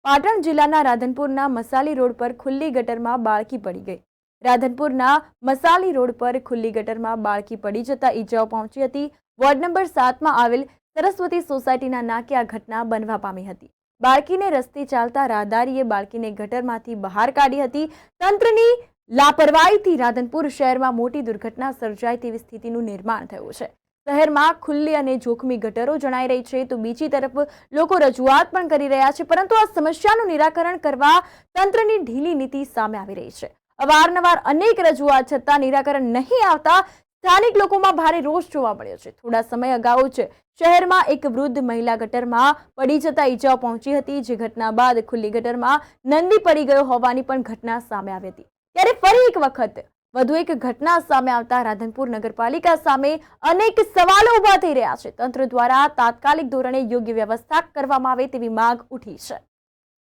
પાટણ જિલ્લાના રાધનપુરના મસાલી રોડ પર ખુલ્લી ગટરમાં બાળકી પડી ગઈ। રાધનપુરના મસાલી રોડ પર ખુલ્લી ગટરમાં બાળકી પડી જતા ઈજાઓ પહોંચી હતી। વોર્ડ નંબર 7માં આવેલ સરસ્વતી સોસાયટીના નાકે આ ઘટના બનવા પામી હતી। બાળકીને રસ્તે ચાલતા રાહદારીએ બાળકીને ગટરમાંથી બહાર કાઢી હતી। તંત્રની લાપરવાહીથી રાધનપુર શહેરમાં મોટી દુર્ઘટના સર્જાય તેવી સ્થિતિનું નિર્માણ થયું છે। શહેરમાં ખુલ્લી અને જોખમી ગટરો જણાઈ રહી છે તો બીજી તરફ લોકો રજૂઆત પણ કરી રહ્યા છે, પરંતુ આ સમસ્યાનું નિરાકરણ કરવા તંત્રની ઢીલી નીતિ સામે આવી રહી છે। અવારનવાર અનેક રજૂઆત છતાં નિરાકરણ નહીં આવતા સ્થાનિક લોકોમાં ભારે રોષ જોવા મળ્યો છે। થોડા સમય અગાઉ જ શહેરમાં એક વૃદ્ધ મહિલા ગટરમાં પડી જતા ઈજાઓ પહોંચી હતી, જે ઘટના બાદ ખુલ્લી ગટરમાં નંદી પડી ગયો હોવાની પણ ઘટના સામે આવી હતી। ત્યારે ફરી એક વખત વધુ એક ઘટના સામે આવતા રાધનપુર નગરપાલિકા સામે અનેક સવાલો ઉભા થઈ રહ્યા છે। તંત્ર દ્વારા તાત્કાલિક ધોરણે યોગ્ય વ્યવસ્થા કરવામાં આવે તેવી માંગ ઉઠી છે।